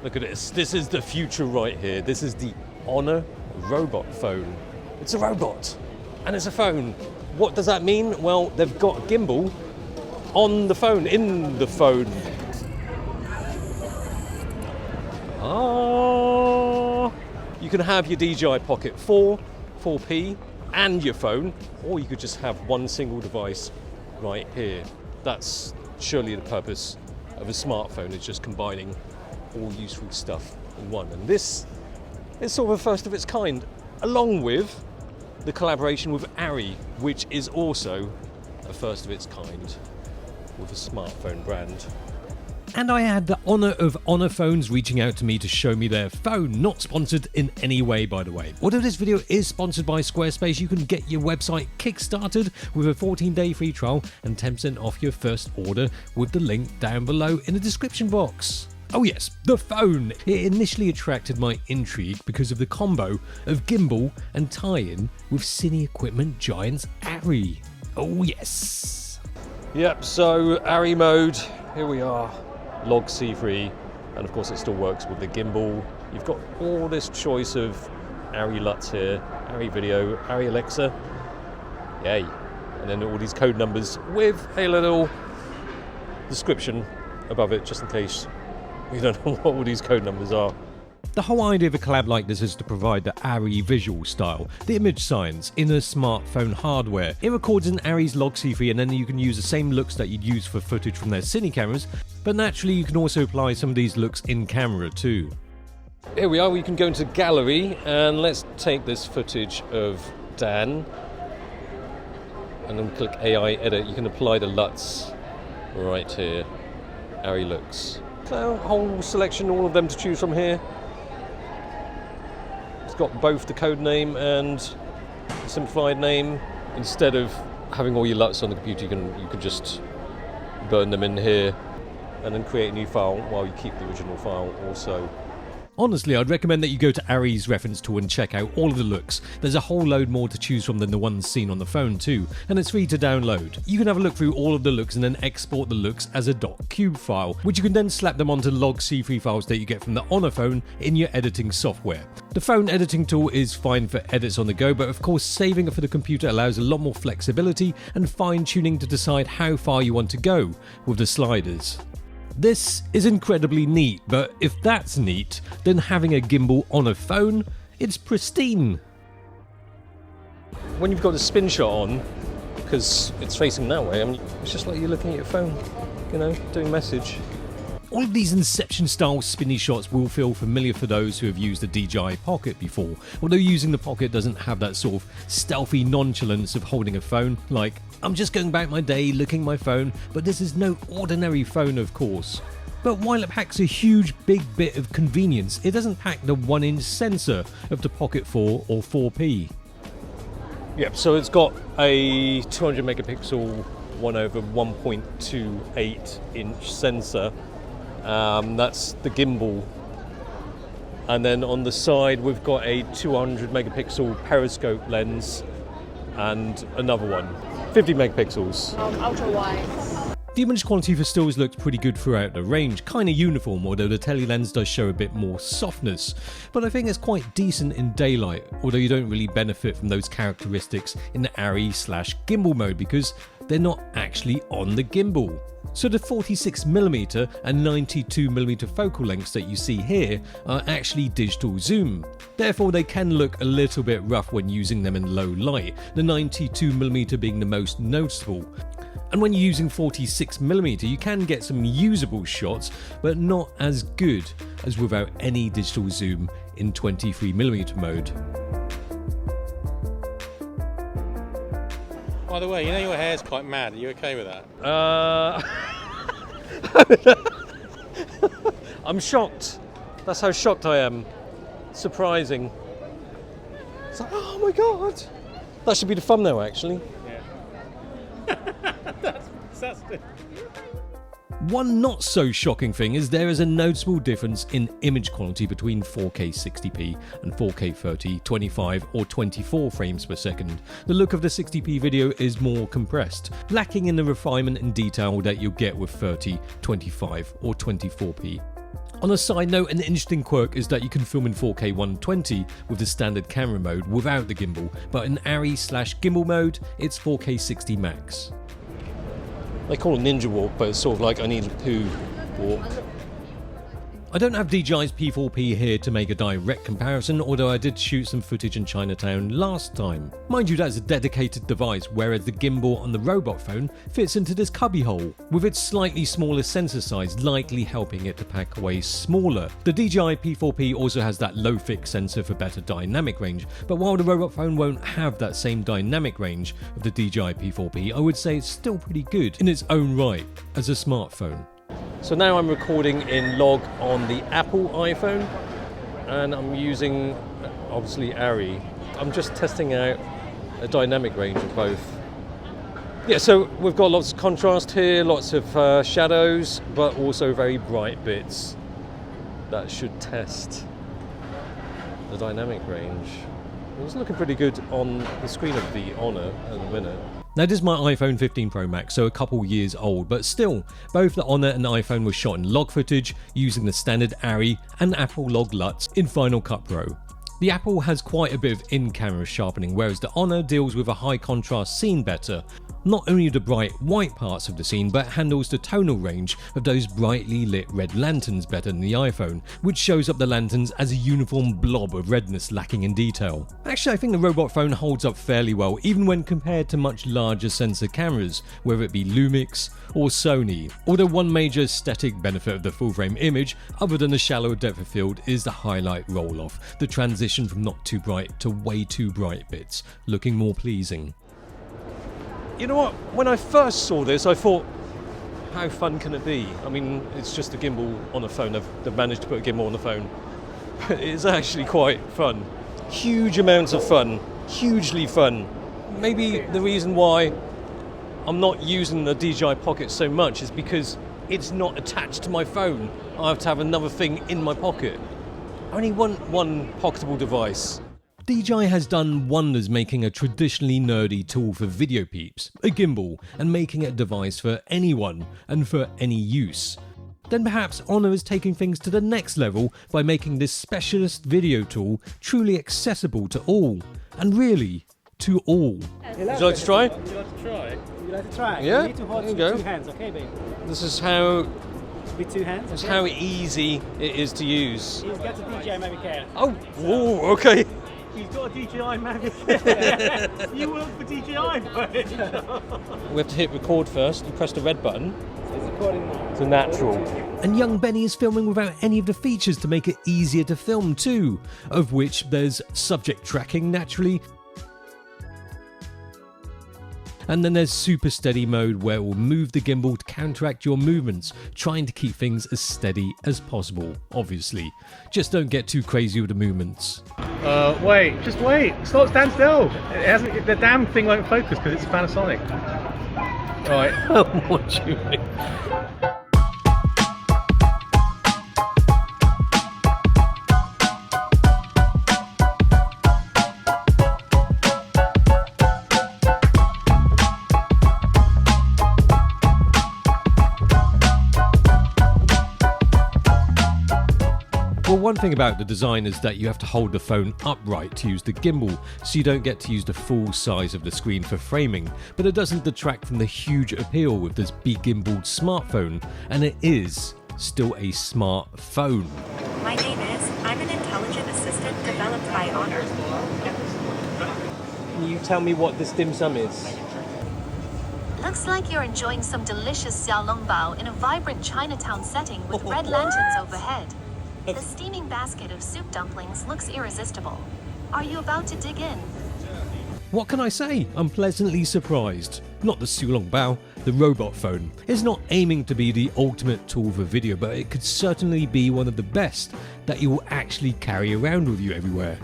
Look at this. This is the future right here. This is the Honor robot phone. It's a robot and it's a phone. What does that mean? Well, they've got a gimbal on the phone, in the phone. You can have your DJI Pocket 4, 4P, and your phone, or you could just have one single device right here. That's surely the purpose of a smartphone, is just combining all useful stuff in one. And this is sort of a first of its kind, along with the collaboration with ARRI, which is also a first of its kind with a smartphone brand. And I had the honour of Honor phones reaching out to me to show me their phone, not sponsored in any way, by the way. Although this video is sponsored by Squarespace, you can get your website kickstarted with a 14-day free trial and 10% off your first order with the link down below in the description box. Oh yes, the phone! It initially attracted my intrigue because of the combo of gimbal and tie-in with cine equipment giants ARRI. Oh yes! Yep, so ARRI Mode, here we are. Log C3, and of course it still works with the gimbal. You've got all this choice of ARRI LUTs here, ARRI Video, ARRI Alexa, yay! And then all these code numbers with a little description above it, just in case you don't know what all these code numbers are. The whole idea of a collab like this is to provide the ARRI visual style, the image science, in a smartphone hardware. It records in ARRI's Log C3, and then you can use the same looks that you'd use for footage from their cine cameras, but naturally you can also apply some of these looks in camera too. Here we are, we can go into gallery, and let's take this footage of Dan, and then click AI edit. You can apply the LUTs right here, ARRI looks. So a whole selection, all of them to choose from here. It's got both the code name and the simplified name. Instead of having all your LUTs on the computer, you can just burn them in here and then create a new file while you keep the original file also. Honestly, I'd recommend that you go to ARRI's reference tool and check out all of the looks. There's a whole load more to choose from than the ones seen on the phone too, and it's free to download. You can have a look through all of the looks and then export the looks as a .cube file, which you can then slap them onto log C3 files that you get from the Honor phone in your editing software. The phone editing tool is fine for edits on the go, but of course saving it for the computer allows a lot more flexibility and fine-tuning to decide how far you want to go with the sliders. This is incredibly neat, but if that's neat, then having a gimbal on a phone, it's pristine. When you've got the spin shot on, because it's facing that way, it's just like you're looking at your phone, you know, doing message. All of these Inception-style spinny shots will feel familiar for those who have used the DJI Pocket before, although using the Pocket doesn't have that sort of stealthy nonchalance of holding a phone, like, I'm just going about my day looking at my phone, but this is no ordinary phone of course. But while it packs a huge big bit of convenience, it doesn't pack the 1-inch sensor of the Pocket 4 or 4P. Yep, so it's got a 200 megapixel 1/1.28 inch sensor. That's the gimbal, and then on the side we've got a 200 megapixel periscope lens and another one, 50 megapixels. Ultra wide. The image quality for stills looks pretty good throughout the range, kinda uniform, although the tele lens does show a bit more softness, but I think it's quite decent in daylight, although you don't really benefit from those characteristics in the ARRI/gimbal mode because they're not actually on the gimbal. So the 46mm and 92mm focal lengths that you see here are actually digital zoom. Therefore they can look a little bit rough when using them in low light, the 92mm being the most noticeable. And when you're using 46mm you can get some usable shots, but not as good as without any digital zoom in 23mm mode. By the way, you know your hair's quite mad. Are you okay with that? I'm shocked. That's how shocked I am. Surprising. It's like, oh my god. That should be the thumbnail actually. Yeah. That's fantastic. One not so shocking thing is there is a noticeable difference in image quality between 4K 60p and 4K 30, 25 or 24 frames per second. The look of the 60p video is more compressed, lacking in the refinement and detail that you'll get with 30, 25 or 24p. On a side note, an interesting quirk is that you can film in 4K 120 with the standard camera mode without the gimbal, but in ARRI/Gimbal mode, it's 4K 60 max. They call it ninja walk, but it's sort of like I need a poo walk. I don't have DJI's P4P here to make a direct comparison, although I did shoot some footage in Chinatown last time. Mind you, that's a dedicated device, whereas the gimbal on the robot phone fits into this cubbyhole, with its slightly smaller sensor size likely helping it to pack away smaller. The DJI P4P also has that low fix sensor for better dynamic range, but while the robot phone won't have that same dynamic range of the DJI P4P, I would say it's still pretty good in its own right as a smartphone. So now I'm recording in log on the Apple iPhone, and I'm using obviously ARRI. I'm just testing out a dynamic range of both. Yeah, so we've got lots of contrast here, lots of shadows, but also very bright bits. That should test the dynamic range. It's looking pretty good on the screen of the Honor at the minute. Now this is my iPhone 15 Pro Max, so a couple years old, but still, both the Honor and the iPhone were shot in log footage using the standard ARRI and Apple log LUTs in Final Cut Pro. The Apple has quite a bit of in-camera sharpening, whereas the Honor deals with a high contrast scene better. Not only the bright white parts of the scene, but handles the tonal range of those brightly lit red lanterns better than the iPhone, which shows up the lanterns as a uniform blob of redness lacking in detail. Actually, I think the robot phone holds up fairly well, even when compared to much larger sensor cameras, whether it be Lumix or Sony. Although one major aesthetic benefit of the full frame image, other than the shallow depth of field, is the highlight roll-off, the transition from not too bright to way too bright bits, looking more pleasing. You know what, when I first saw this, I thought, how fun can it be? I mean, it's just a gimbal on a phone. They've managed to put a gimbal on the phone. But it's actually quite fun. Huge amounts of fun. Hugely fun. Maybe the reason why I'm not using the DJI Pocket so much is because it's not attached to my phone. I have to have another thing in my pocket. I only want one pocketable device. DJI has done wonders making a traditionally nerdy tool for video peeps, a gimbal, and making it a device for anyone and for any use. Then perhaps Honor is taking things to the next level by making this specialist video tool truly accessible to all, and really, to all. Would you like to try? Would you like to try? Would you like to try? Yeah, You need to hold there you with go. 2 hands, okay, babe? This is how With 2 hands. That's okay? how easy it is to use. He's got the DJI Mavic Air. Oh, whoa, okay. He's got a DJI Mavic. You work for DJI, mate. We have to hit record first. You press the red button. It's recording now. It's a natural. And young Benny is filming without any of the features to make it easier to film too, of which there's subject tracking naturally. And then there's super steady mode where it will move the gimbal to counteract your movements, trying to keep things as steady as possible, obviously. Just don't get too crazy with the movements. Wait, just wait. Stop, stand still. It hasn't. The damn thing won't focus because it's Panasonic. Right. What do you mean? Well, one thing about the design is that you have to hold the phone upright to use the gimbal, so you don't get to use the full size of the screen for framing, but it doesn't detract from the huge appeal with this big gimbaled smartphone, and it is still a smartphone. My name is, I'm an intelligent assistant developed by Honor. Can you tell me what this dim sum is? Looks like you're enjoying some delicious xiaolongbao in a vibrant Chinatown setting with red lanterns overhead. The steaming basket of soup dumplings looks irresistible. Are you about to dig in? What can I say? I'm pleasantly surprised. Not the xiaolongbao, the robot phone. It's not aiming to be the ultimate tool for video, but it could certainly be one of the best that you will actually carry around with you everywhere.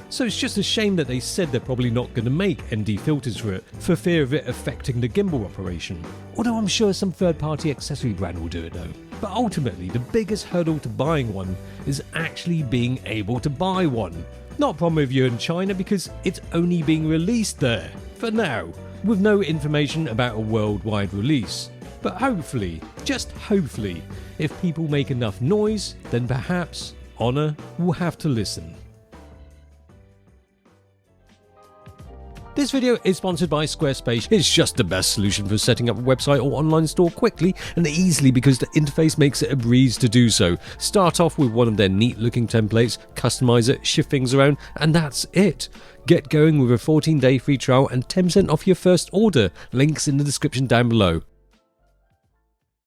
So it's just a shame that they said they're probably not going to make ND filters for it, for fear of it affecting the gimbal operation. Although I'm sure some third-party accessory brand will do it though. But ultimately, the biggest hurdle to buying one is actually being able to buy one. Not a problem if you're in China because it's only being released there, for now, with no information about a worldwide release. But hopefully, just hopefully, if people make enough noise, then perhaps Honor will have to listen. This video is sponsored by Squarespace. It's just the best solution for setting up a website or online store quickly and easily because the interface makes it a breeze to do so. Start off with one of their neat looking templates, customize it, shift things around, and that's it. Get going with a 14-day free trial and 10% off your first order. Links in the description down below.